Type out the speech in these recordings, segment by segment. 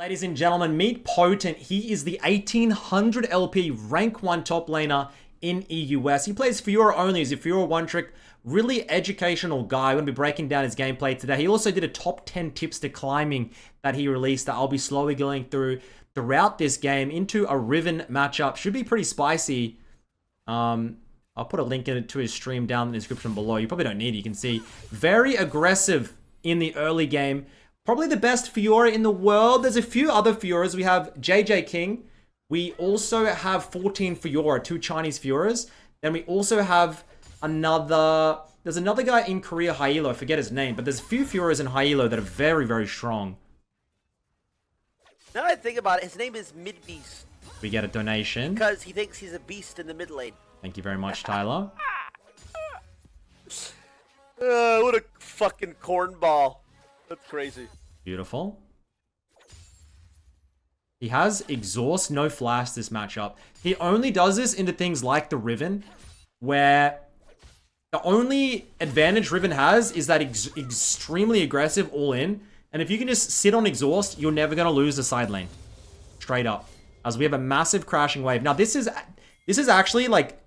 Ladies and gentlemen, meet Potent. He is the 1800 LP rank 1 top laner in EUS. He plays Fiora only. He's a Fiora one-trick, really educational guy. I'm going to be breaking down his gameplay today. He also did a top 10 tips to climbing that he released that I'll be slowly going through throughout this game into a Riven matchup. Should be pretty spicy. I'll put a link to his stream down in the description below. You probably don't need it. You can see very aggressive in the early game. Probably the best Fiora in the world. There's a few other Fioras. We have JJ King. We also have 14 Fiora, 2 Chinese Fioras. Then we also have there's another guy in Korea, Hyelo. I forget his name, but there's a few Fioras in Hyelo that are very, very strong. Now that I think about it, his name is Midbeast. We get a donation. Because he thinks he's a beast in the mid lane. Thank you very much, Tyler. What a fucking cornball. That's crazy. Beautiful. He has exhaust, no flash this matchup. He only does this into things like the Riven, where the only advantage Riven has is that extremely aggressive all in. And if you can just sit on exhaust, you're never going to lose the side lane. Straight up. As we have a massive crashing wave. Now this is actually like,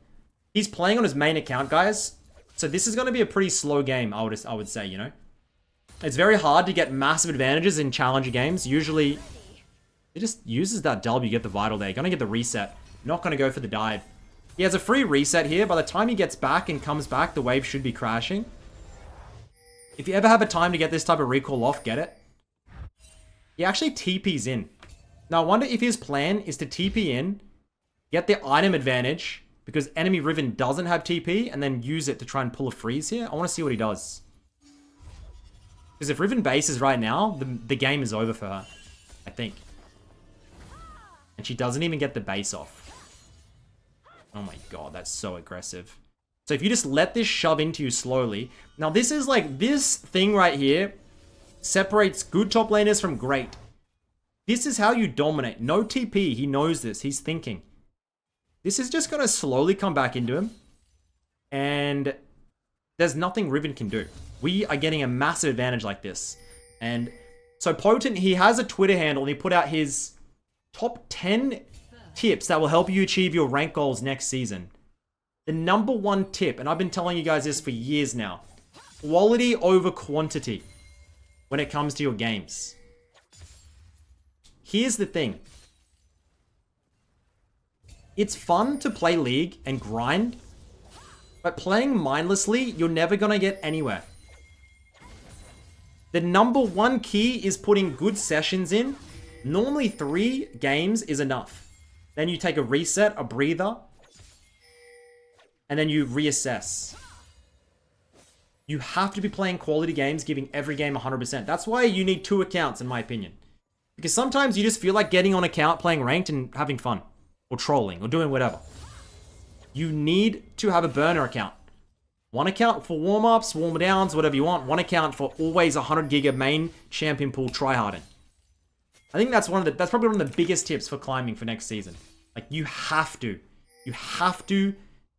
he's playing on his main account, guys. So this is going to be a pretty slow game, I would say, you know. It's very hard to get massive advantages in challenger games. Usually, it just uses that W, get the vital there. You're going to get the reset. Not going to go for the dive. He has a free reset here. By the time he gets back and comes back, the wave should be crashing. If you ever have a time to get this type of recall off, get it. He actually TPs in. Now, I wonder if his plan is to TP in, get the item advantage, because enemy Riven doesn't have TP, and then use it to try and pull a freeze here. I want to see what he does. Because if Riven bases right now, the game is over for her, I think. And she doesn't even get the base off. Oh my god, that's so aggressive. So if you just let this shove into you slowly. Now this is like, this thing right here separates good top laners from great. This is how you dominate. No TP, he knows this, he's thinking. This is just going to slowly come back into him. And there's nothing Riven can do. We are getting a massive advantage like this. And so Potent, he has a Twitter handle and he put out his top 10 tips that will help you achieve your rank goals next season. The number 1 tip, and I've been telling you guys this for years now, quality over quantity when it comes to your games. Here's the thing. It's fun to play League and grind, but playing mindlessly, you're never going to get anywhere. The number 1 key is putting good sessions in. Normally 3 games is enough. Then you take a reset, a breather, and then you reassess. You have to be playing quality games, giving every game 100%. That's why you need 2 accounts, in my opinion. Because sometimes you just feel like getting on account, playing ranked, and having fun. Or trolling, or doing whatever. You need to have a burner account. 1 account for warm-ups, warm-downs, whatever you want. 1 account for always 100 giga main champion pool tryharding. I think that's that's probably one of the biggest tips for climbing for next season. Like, you have to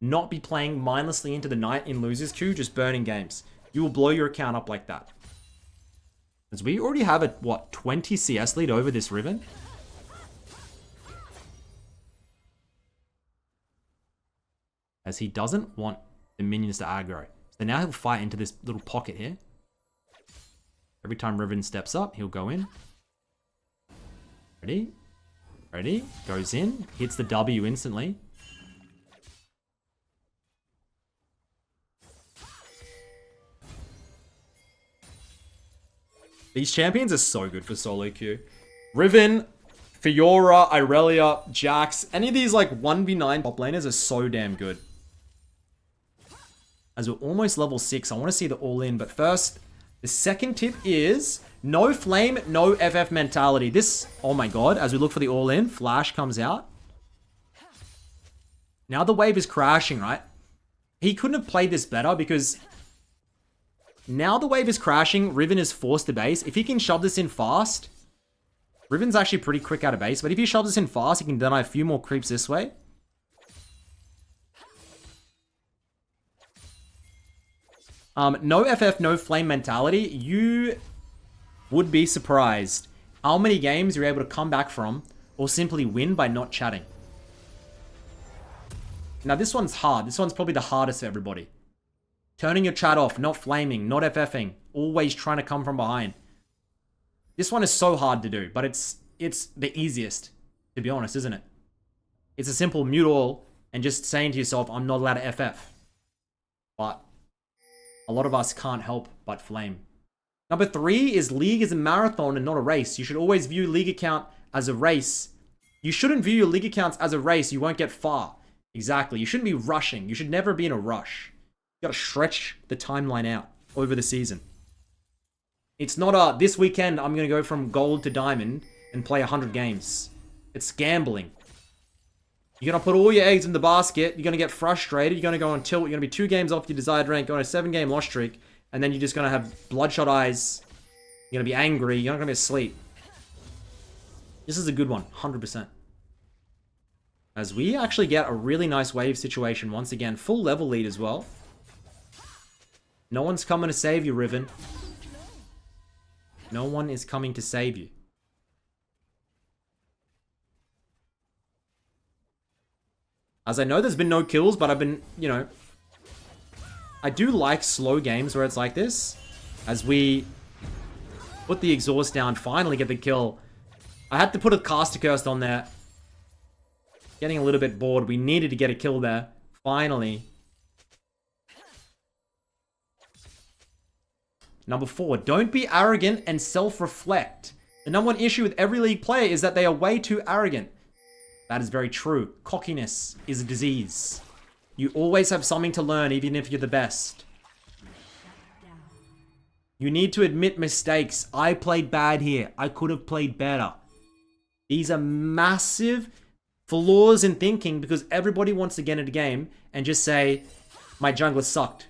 not be playing mindlessly into the night in losers queue, just burning games. You will blow your account up like that. As we already have a, what, 20 CS lead over this Riven? As he doesn't want the minions to aggro. So now he'll fight into this little pocket here. Every time Riven steps up, he'll go in. Ready? Ready? Goes in. Hits the W instantly. These champions are so good for solo queue. Riven, Fiora, Irelia, Jax. Any of these like 1v9 top laners are so damn good. As we're almost level 6, I want to see the all-in. But first, the second tip is no flame, no FF mentality. This, oh my god, as we look for the all-in, Flash comes out. Now the wave is crashing, right? He couldn't have played this better because now the wave is crashing. Riven is forced to base. If he can shove this in fast, Riven's actually pretty quick out of base. But if he shoves this in fast, he can deny a few more creeps this way. No FF, no flame mentality. You would be surprised how many games you're able to come back from or simply win by not chatting. Now, this one's hard. This one's probably the hardest for everybody. Turning your chat off, not flaming, not FFing, always trying to come from behind. This one is so hard to do, but it's the easiest, to be honest, isn't it? It's a simple mute all and just saying to yourself, I'm not allowed to FF. But a lot of us can't help but flame. Number 3 is League is a marathon and not a race. You should always view League account as a race. You shouldn't view your League accounts as a race. You won't get far. Exactly. You shouldn't be rushing. You should never be in a rush. You gotta stretch the timeline out over the season. It's not this weekend I'm gonna go from gold to diamond and play 100 games. It's gambling. You're gonna put all your eggs in the basket. You're gonna get frustrated. You're gonna go on tilt. You're gonna be 2 games off your desired rank, go on a 7-game loss streak, and then you're just gonna have bloodshot eyes. You're gonna be angry. You're not gonna be asleep. This is a good one, 100%. As we actually get a really nice wave situation once again. Full level lead as well. No one's coming to save you, Riven. No one is coming to save you. As I know there's been no kills, but I've been, you know... I do like slow games where it's like this. As we put the exhaust down, finally get the kill. I had to put a caster curse on there. Getting a little bit bored. We needed to get a kill there. Finally. Number 4. Don't be arrogant and self-reflect. The number 1 issue with every League player is that they are way too arrogant. That is very true. Cockiness is a disease. You always have something to learn, even if you're the best. You need to admit mistakes. I played bad here. I could have played better. These are massive flaws in thinking because everybody wants to get into a game and just say, my jungler sucked.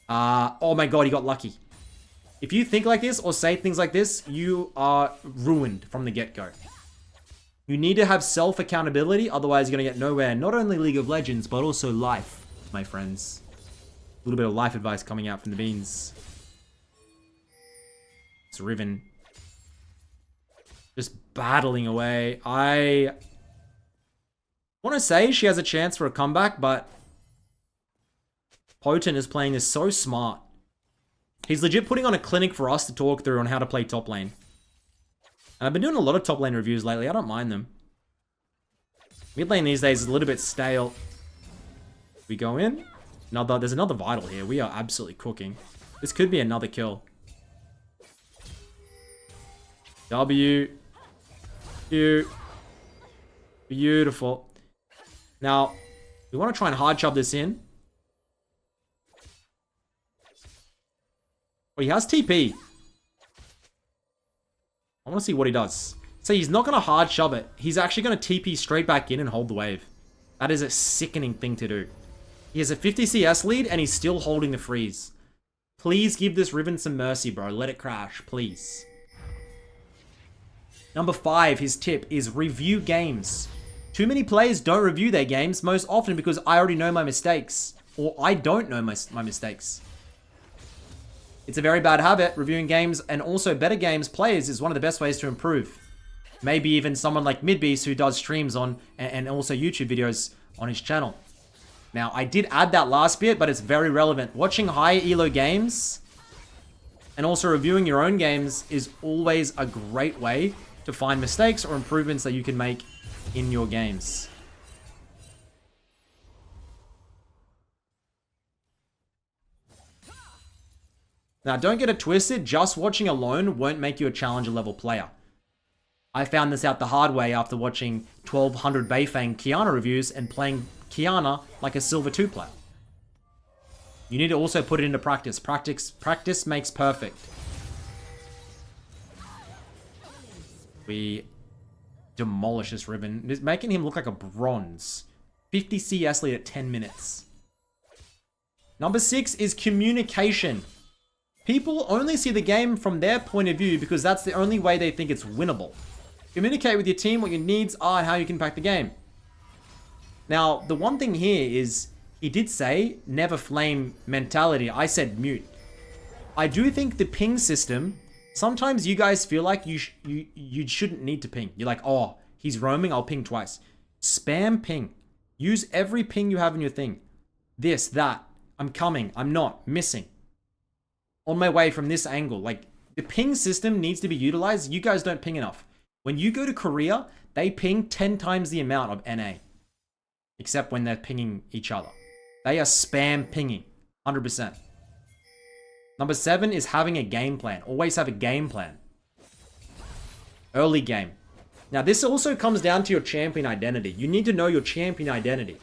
Oh my god, he got lucky. If you think like this or say things like this, you are ruined from the get-go. You need to have self-accountability, otherwise you're going to get nowhere. Not only League of Legends, but also life, my friends. A little bit of life advice coming out from the beans. It's Riven. Just battling away. I want to say she has a chance for a comeback, but Potent is playing this so smart. He's legit putting on a clinic for us to talk through on how to play top lane. And I've been doing a lot of top lane reviews lately. I don't mind them. Mid lane these days is a little bit stale. We go in. There's another vital here. We are absolutely cooking. This could be another kill. W. Q. Beautiful. Now, we want to try and hard chop this in. Oh, he has TP. I want to see what he does. So he's not going to hard shove it. He's actually going to TP straight back in and hold the wave. That is a sickening thing to do. He has a 50 CS lead and he's still holding the freeze. Please give this Riven some mercy, bro. Let it crash, please. Number 5, his tip is review games. Too many players don't review their games, most often because I already know my mistakes. Or I don't know my mistakes. It's a very bad habit. Reviewing games and also better games players is one of the best ways to improve. Maybe even someone like Midbeast who does streams on and also YouTube videos on his channel. Now, I did add that last bit, but it's very relevant. Watching high elo games and also reviewing your own games is always a great way to find mistakes or improvements that you can make in your games. Now, don't get it twisted. Just watching alone won't make you a challenger level player. I found this out the hard way after watching 1200 Beifang Qiyana reviews and playing Qiyana like a Silver 2 player. You need to also put it into practice. Practice makes perfect. We demolish this Riven. It's making him look like a bronze. 50 CS lead at 10 minutes. Number 6 is communication. People only see the game from their point of view because that's the only way they think it's winnable. Communicate with your team what your needs are and how you can impact the game. Now, the one thing here is, he did say, never flame mentality. I said mute. I do think the ping system Sometimes you guys feel like you shouldn't need to ping. You're like, oh, he's roaming, I'll ping twice. Spam ping. Use every ping you have in your thing. This, that. I'm coming. I'm not. Missing. On my way from this angle. Like, the ping system needs to be utilized. You guys don't ping enough. When you go to Korea, they ping 10 times the amount of NA. Except when they're pinging each other. They are spam pinging. 100%. Number 7 is having a game plan. Always have a game plan. Early game. Now, this also comes down to your champion identity. You need to know your champion identity.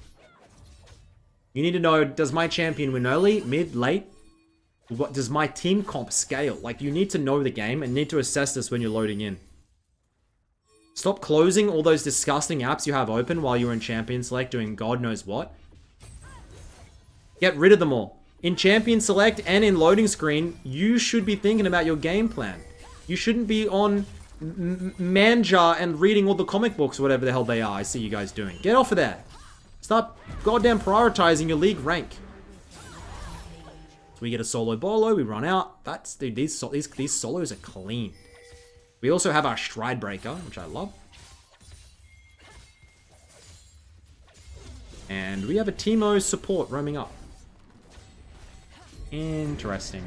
You need to know, does my champion win early, mid, late? What does my team comp scale? Like, you need to know the game and need to assess this when you're loading in. Stop closing all those disgusting apps you have open while you're in Champion Select doing God knows what. Get rid of them all. In Champion Select and in loading screen, you should be thinking about your game plan. You shouldn't be on Manja and reading all the comic books or whatever the hell they are I see you guys doing. Get off of that. Stop goddamn prioritizing your league rank. So we get a solo bolo, we run out. That's, dude, these solos are clean. We also have our Stride Breaker, which I love. And we have a Teemo support roaming up. Interesting.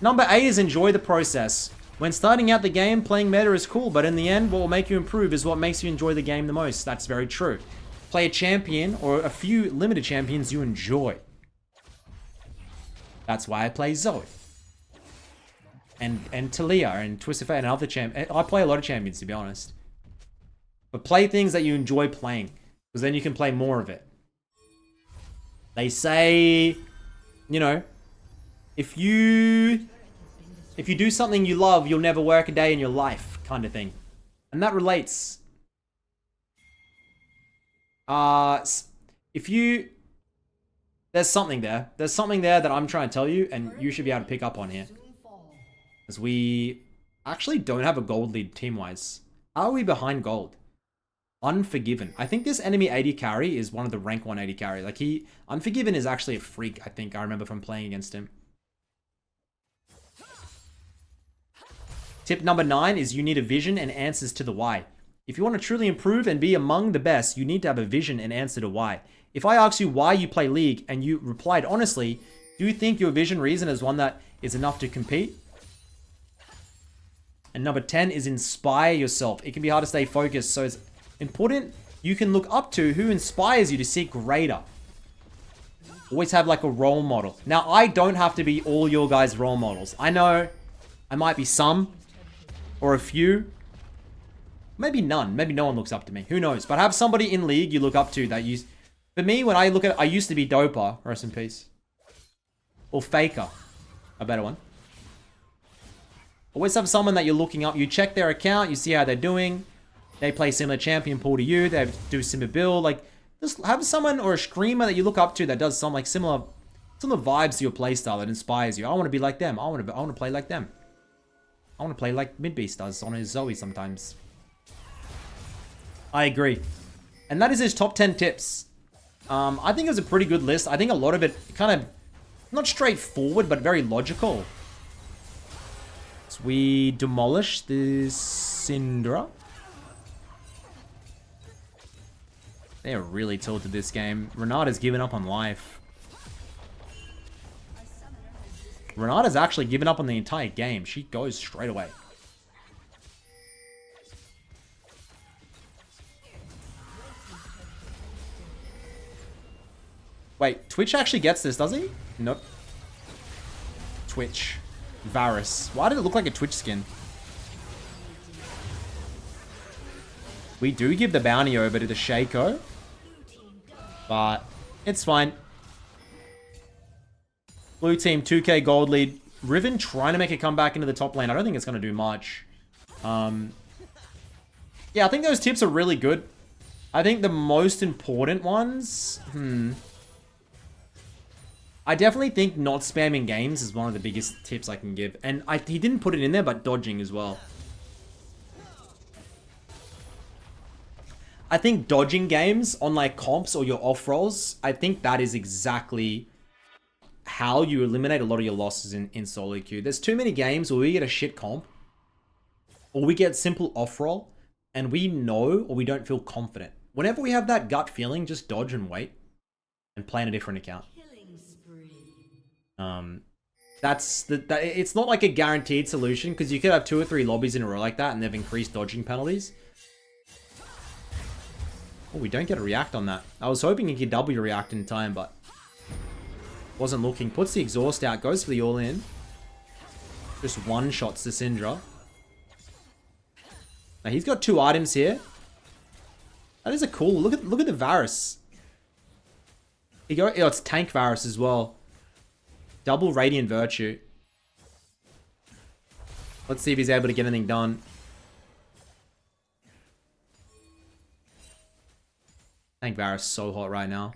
Number 8 is enjoy the process. When starting out the game, playing meta is cool, but in the end, what will make you improve is what makes you enjoy the game the most. That's very true. Play a champion, or a few limited champions you enjoy. That's why I play Zoe. And Talia, and Twisted Fate, and other champions. I play a lot of champions, to be honest. But play things that you enjoy playing, because then you can play more of it. They say, you know, if you do something you love, you'll never work a day in your life, kind of thing. And that relates. There's something there. There's something there that I'm trying to tell you, and you should be able to pick up on here. Because we actually don't have a gold lead team-wise. How are we behind gold? Unforgiven. I think this enemy 80 carry is one of the rank 180 carry. Like, Unforgiven is actually a freak, I think. I remember from playing against him. Tip number 9 is you need a vision and answers to the why. If you want to truly improve and be among the best, you need to have a vision and answer to why. If I ask you why you play League and you replied honestly, do you think your vision reason is one that is enough to compete? And number 10 is inspire yourself. It can be hard to stay focused, so it's important you can look up to who inspires you to seek greater. Always have like a role model. Now, I don't have to be all your guys' role models. I know I might be some or a few. Maybe none. Maybe no one looks up to me. Who knows? But have somebody in League you look up to that you... For me, when I look at... I used to be Doper. Rest in peace. Or Faker. A better one. Always have someone that you're looking up. You check their account. You see how they're doing. They play similar champion pool to you. They do similar build. Like, just have someone or a streamer that you look up to that does some like similar vibes to your playstyle that inspires you. I want to be like them. I want to play like them. I want to play like Midbeast does on his Zoe sometimes. I agree. And that is his top 10 tips. I think it was a pretty good list. I think a lot of it kind of, not straightforward, but very logical. So we demolish this Syndra. They're really tilted this game. Renata's given up on life. Renata's actually given up on the entire game. She goes straight away. Wait, Twitch actually gets this, does he? Nope. Twitch. Varus. Why did it look like a Twitch skin? We do give the bounty over to the Shaco. But it's fine. Blue team 2k gold lead. Riven trying to make a comeback into the top lane. I don't think it's going to do much. Yeah, I think those tips are really good. I think the most important ones... I definitely think not spamming games is one of the biggest tips I can give. And he didn't put it in there, but dodging as well. I think dodging games on like comps or your off rolls, I think that is exactly how you eliminate a lot of your losses in solo queue. There's too many games where we get a shit comp or we get simple off roll, and we know or we don't feel confident. Whenever we have that gut feeling, just dodge and wait, and play in a different account. It's not like a guaranteed solution, because you could have 2 or 3 lobbies in a row like that, and they've increased dodging penalties. Oh, we don't get a react on that. I was hoping he could W react in time, but wasn't looking. Puts the exhaust out, goes for the all-in. Just one-shots the Syndra. Now, he's got 2 items here. That is a cool... Look at the Varus. Oh, it's tank Varus as well. Double Radiant Virtue. Let's see if he's able to get anything done. Tank Varus so hot right now.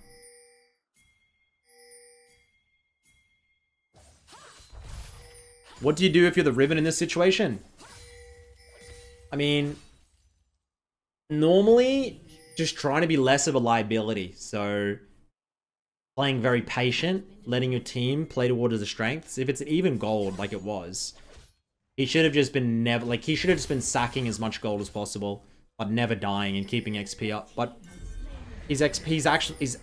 What do you do if you're the Riven in this situation? I mean, normally just trying to be less of a liability. So playing very patient, letting your team play towards the strengths. If it's even gold like it was, he should have just been he should have just been sacking as much gold as possible, but never dying and keeping XP up. But he's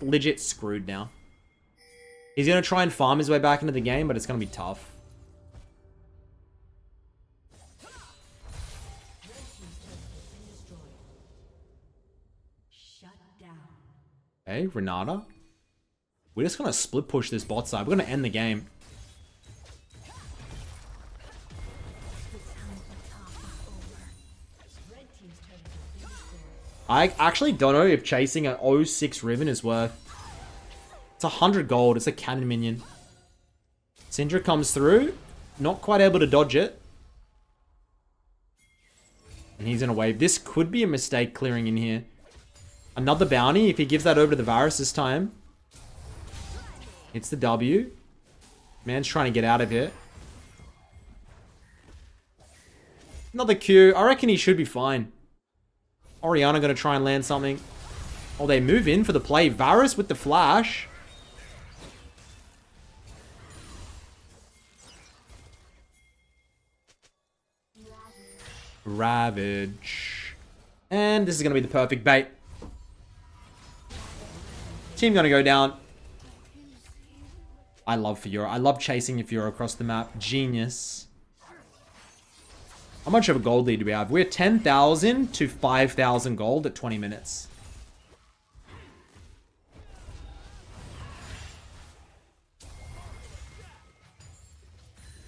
legit screwed now. He's gonna try and farm his way back into the game, but it's gonna be tough. Okay, Renata. We're just gonna split push this bot side. We're gonna end the game. I actually don't know if chasing an 06 Riven is worth. It's 100 gold. It's a cannon minion. Syndra comes through. Not quite able to dodge it. And he's in a wave. This could be a mistake clearing in here. Another bounty. If he gives that over to the Varus this time. Hits the W. Man's trying to get out of here. Another Q. I reckon he should be fine. Orianna going to try and land something. Oh, they move in for the play. Varus with the flash. Ravage. And this is going to be the perfect bait. Team going to go down. I love Fiora. I love chasing your Fiora across the map. Genius. How much of a gold lead do we have? We're 10,000 to 5,000 gold at 20 minutes.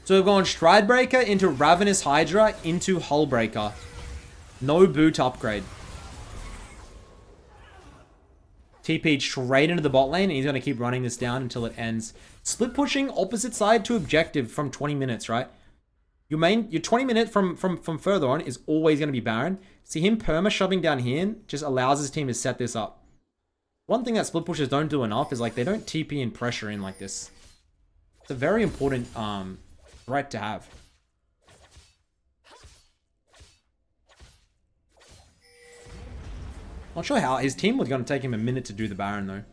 So we've gone Stridebreaker into Ravenous Hydra into Hullbreaker. No boot upgrade. TP straight into the bot lane, and he's going to keep running this down until it ends. Split pushing opposite side to objective from 20 minutes, right? Your 20 minute from further on is always going to be Baron. See him perma shoving down here just allows his team to set this up. One thing that split pushers don't do enough is like they don't TP and pressure in like this. It's a very important threat to have. Not sure how his team was going to take him a minute to do the Baron though.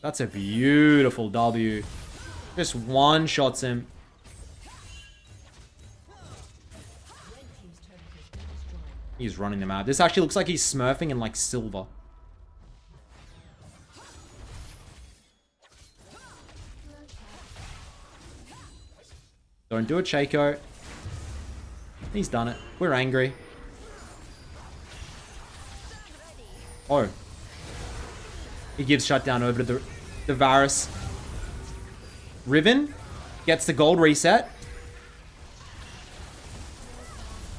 That's a beautiful W. Just one-shots him. He's running them out. This actually looks like he's smurfing in like silver. Don't do it, Shaco. He's done it. We're angry. Oh. He gives shutdown over to the Varus. Riven gets the gold reset.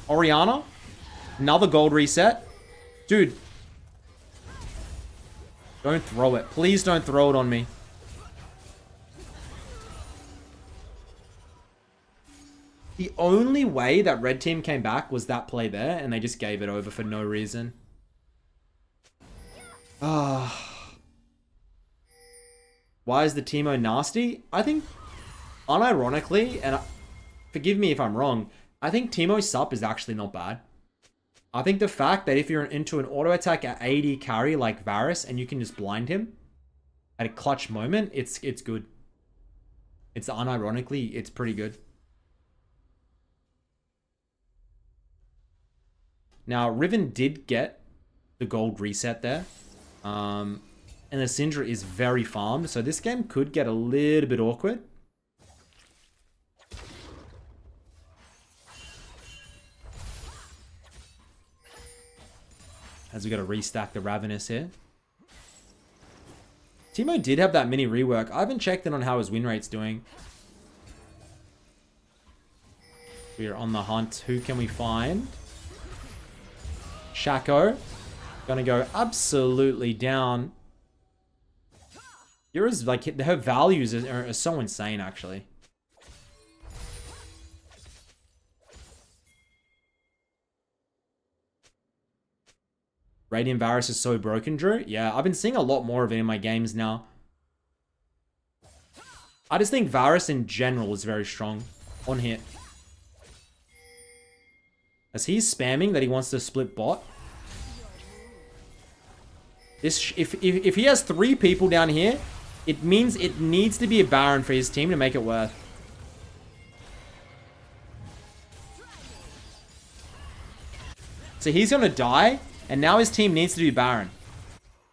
Orianna. Another gold reset. Dude. Don't throw it. Please don't throw it on me. The only way that red team came back was that play there, and they just gave it over for no reason. Why is the Teemo nasty? I think, unironically, and forgive me if I'm wrong, I think Teemo sup is actually not bad. I think the fact that if you're into an auto attack at AD carry like Varus and you can just blind him at a clutch moment, it's good. It's unironically, it's pretty good. Now, Riven did get the gold reset there. And the Syndra is very farmed, so this game could get a little bit awkward. As we got to restack the Ravenous here. Teemo did have that mini rework. I haven't checked in on how his win rate's doing. We are on the hunt. Who can we find? Shaco. Gonna go absolutely down. Fiora's like, her values are so insane, actually. Radiant Varus is so broken, Drew. Yeah, I've been seeing a lot more of it in my games now. I just think Varus in general is very strong on hit. As he's spamming that he wants to split bot. This, if he has 3 people down here, it means it needs to be a Baron for his team to make it worth. So he's going to die, and now his team needs to do Baron.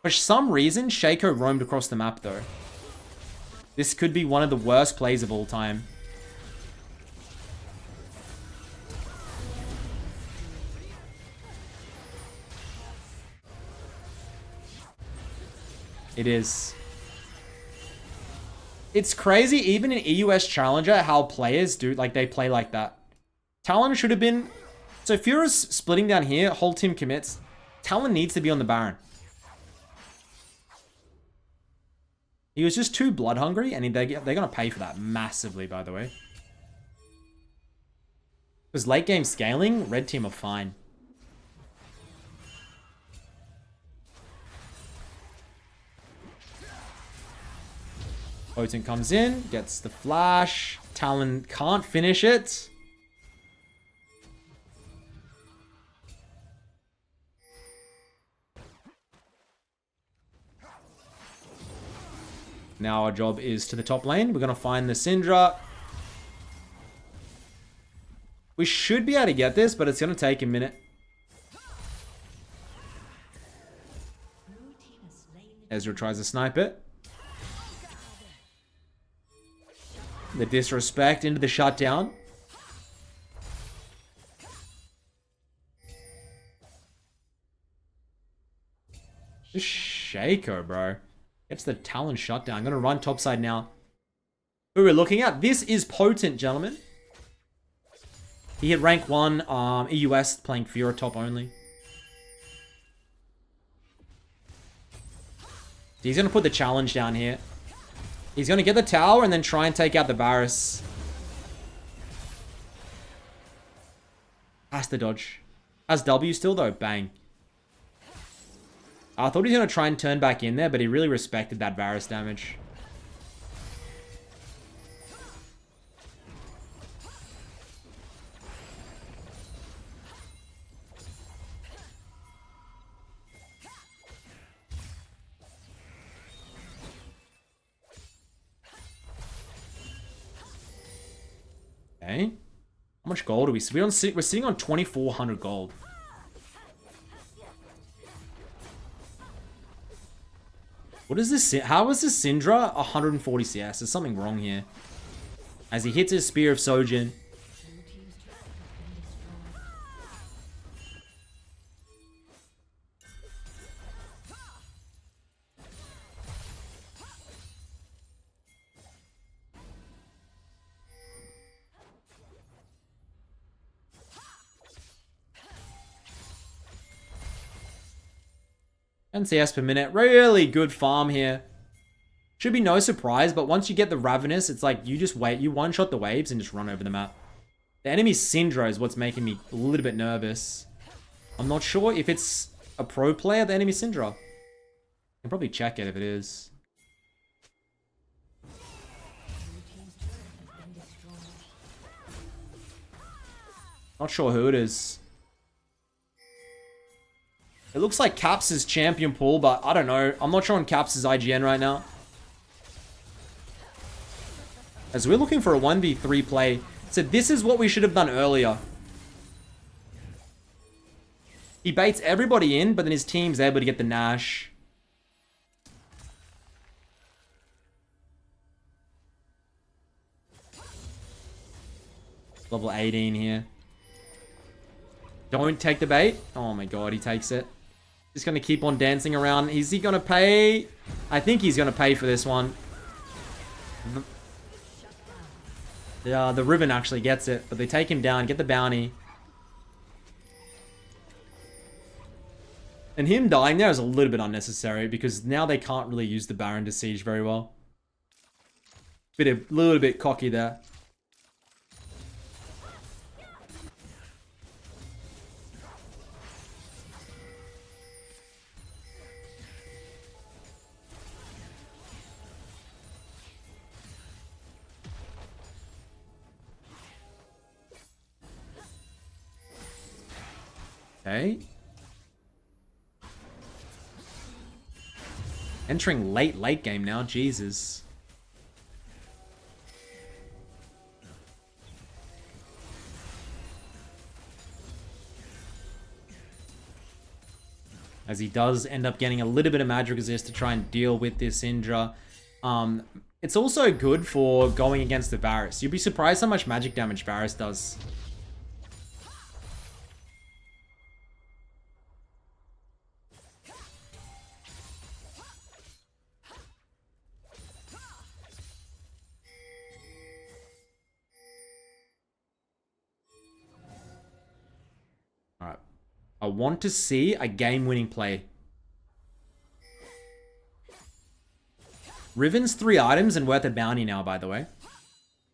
For some reason, Shaco roamed across the map, though. This could be one of the worst plays of all time. It is. It's crazy, even in EUS Challenger, how players do, like, they play like that. Talon should have been... So Fiora's splitting down here, whole team commits. Talon needs to be on the Baron. He was just too blood hungry, and they're going to pay for that massively, by the way. Because late game scaling, red team are fine. Potent comes in, gets the flash. Talon can't finish it. Now our job is to the top lane. We're going to find the Syndra. We should be able to get this, but it's going to take a minute. Ezra tries to snipe it. The disrespect into the shutdown. Just Shaco, bro. Gets the Talon shutdown. I'm going to run topside now. Who we're looking at? This is Potent, gentlemen. He hit rank 1 EUS playing Fiora top only. He's going to put the challenge down here. He's going to get the tower and then try and take out the Varus. Has to dodge. Has W still though. Bang. I thought he was going to try and turn back in there, but he really respected that Varus damage. Okay. How much gold are we? We're sitting on 2,400 gold. What is this? How is this Syndra 140 CS? There's something wrong here. As he hits his Spear of Sojin. And CS per minute. Really good farm here. Should be no surprise, but once you get the Ravenous, it's like you just wait. You one-shot the waves and just run over the map. The enemy Syndra is what's making me a little bit nervous. I'm not sure if it's a pro player, the enemy Syndra. I can probably check it if it is. Not sure who it is. It looks like Caps' champion pool, but I don't know. I'm not sure on Caps' IGN right now. As we're looking for a 1v3 play. So this is what we should have done earlier. He baits everybody in, but then his team's able to get the Nash. Level 18 here. Don't take the bait. Oh my god, he takes it. Just gonna keep on dancing around. Is he gonna pay? I think he's gonna pay for this one. Yeah, the Riven actually gets it, but they take him down, get the bounty. And him dying there is a little bit unnecessary because now they can't really use the Baron to siege very well. Little bit cocky there. Okay. Entering late game now, Jesus. As he does end up getting a little bit of magic resist to try and deal with this Indra. It's also good for going against the Varus. You'd be surprised how much magic damage Varus does. I want to see a game-winning play. Riven's 3 items and worth a bounty now, by the way.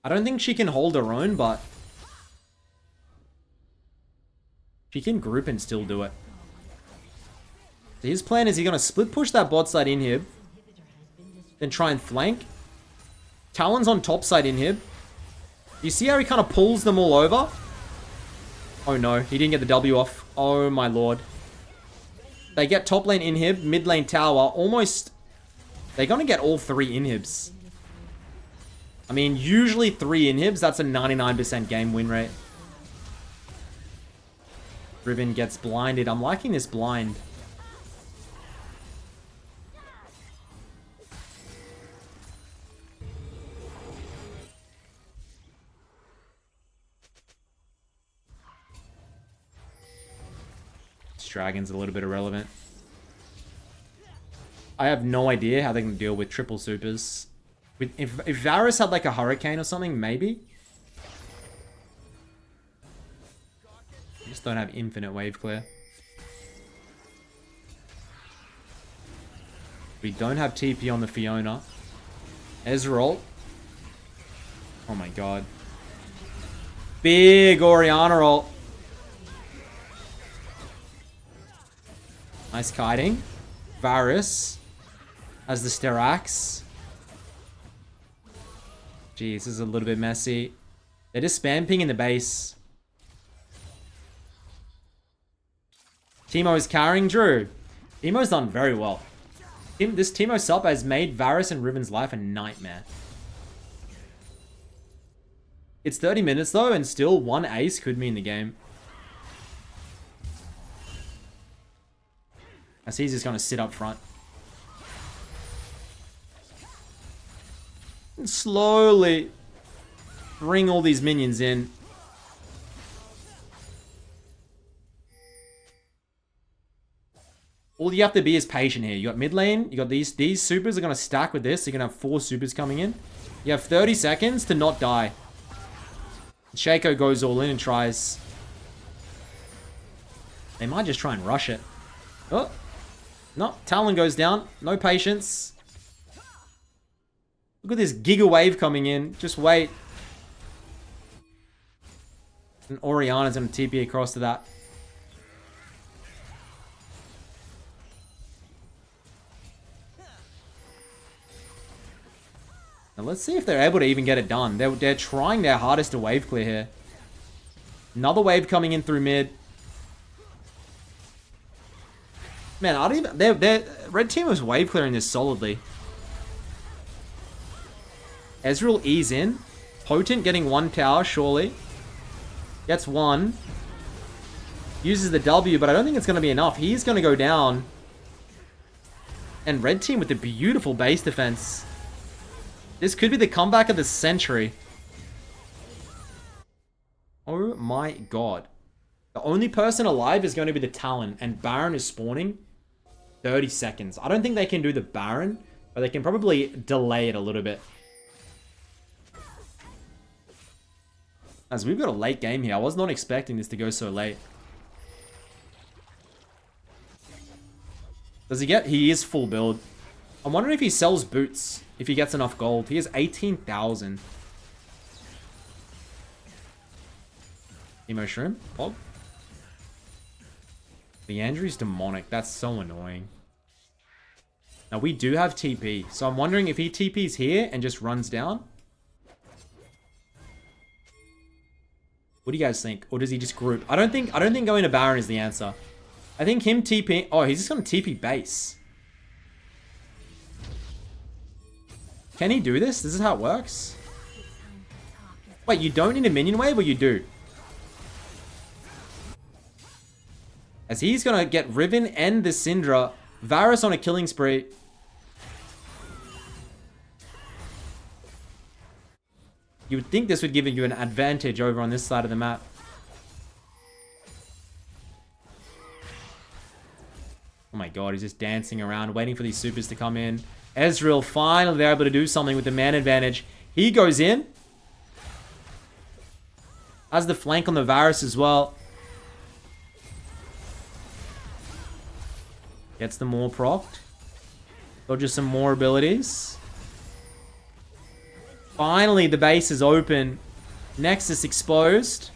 I don't think she can hold her own, but she can group and still do it. So his plan is he's going to split push that bot side inhib, then try and flank. Talon's on top side inhib. You see how he kind of pulls them all over? Oh no, he didn't get the W off. Oh my lord. They get top lane inhib, mid lane tower, almost... They're gonna get all 3 inhibs. I mean, usually 3 inhibs, that's a 99% game win rate. Riven gets blinded. I'm liking this blind. Dragon's a little bit irrelevant. I have no idea how they can deal with triple supers. If Varus had like a hurricane or something, maybe. Just don't have infinite wave clear. We don't have TP on the Fiona. Ezreal. Oh my god. Big Orianna ult. Nice kiting. Varus as the Styrax. Jeez, this is a little bit messy. They're just spam pinging the base. Teemo is carrying Drew. Teemo's done very well. This Teemo sub has made Varus and Riven's life a nightmare. It's 30 minutes though, and still 1 ace could mean the game. I see he's just going to sit up front. And slowly bring all these minions in. All you have to be is patient here. You got mid lane. You got these supers are going to stack with this. You're going to have 4 supers coming in. You have 30 seconds to not die. Shaco goes all in and tries. They might just try and rush it. Oh. No, Talon goes down. No patience. Look at this Giga Wave coming in. Just wait. And Orianna's going to TP across to that. Now let's see if they're able to even get it done. They're trying their hardest to wave clear here. Another wave coming in through mid. Man, I don't even... Their red team was wave clearing this solidly. Ezreal ease in. Potent getting 1 tower, surely. Gets 1. Uses the W, but I don't think it's going to be enough. He's going to go down. And red team with the beautiful base defense. This could be the comeback of the century. Oh my god. The only person alive is going to be the Talon, and Baron is spawning 30 seconds. I don't think they can do the Baron, but they can probably delay it a little bit. As we've got a late game here. I was not expecting this to go so late. Does he get... He is full build. I'm wondering if he sells boots. If he gets enough gold. He has 18,000. Emo Shroom. Pog. The Andrew's demonic. That's so annoying. Now, we do have TP. So I'm wondering if he TPs here and just runs down. What do you guys think? Or does he just group? I don't think going to Baron is the answer. I think him TP... Oh, he's just going to TP base. Can he do this? This is how it works? Wait, you don't need a minion wave or you do? As he's going to get Riven and the Syndra. Varus on a killing spree. You would think this would give you an advantage over on this side of the map. Oh my god, he's just dancing around, waiting for these supers to come in. Ezreal, finally they're able to do something with the man advantage. He goes in. Has the flank on the Varus as well. Gets them more procced. Dodges some more abilities. Finally, the base is open. Nexus exposed.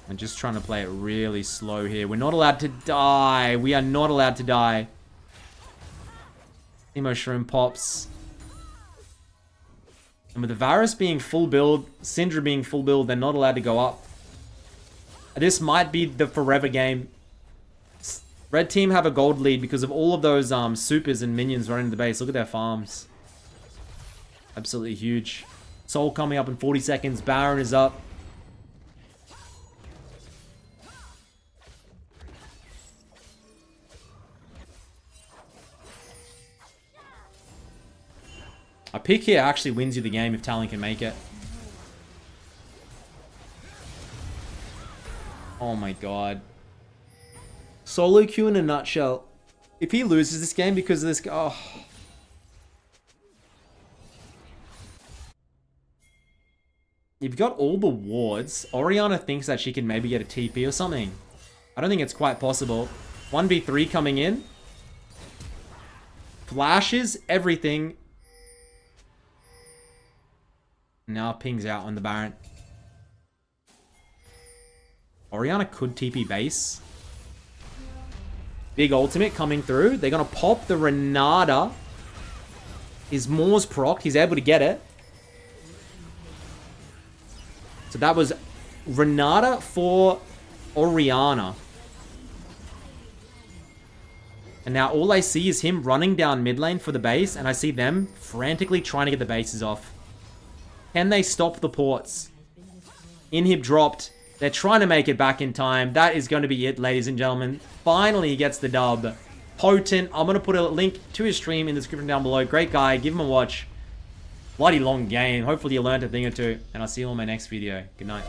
I'm just trying to play it really slow here. We're not allowed to die. We are not allowed to die. Emo Shroom pops. And with the Varus being full build, Syndra being full build, they're not allowed to go up. This might be the forever game. Red team have a gold lead because of all of those supers and minions running the base. Look at their farms. Absolutely huge. Soul coming up in 40 seconds. Baron is up. A pick here actually wins you the game if Talon can make it. Oh my god. Solo queue in a nutshell. If he loses this game because of this... Oh. You've got all the wards. Orianna thinks that she can maybe get a TP or something. I don't think it's quite possible. 1v3 coming in. Flashes, everything. Now pings out on the Baron. Orianna could TP base. Big ultimate coming through. They're going to pop the Renata. His Moore's proc. He's able to get it. So that was Renata for Orianna. And now all I see is him running down mid lane for the base. And I see them frantically trying to get the bases off. Can they stop the ports? Inhib dropped. They're trying to make it back in time. That is going to be it, ladies and gentlemen. Finally, he gets the dub. Potent. I'm going to put a link to his stream in the description down below. Great guy. Give him a watch. Bloody long game. Hopefully you learned a thing or two. And I'll see you on my next video. Good night.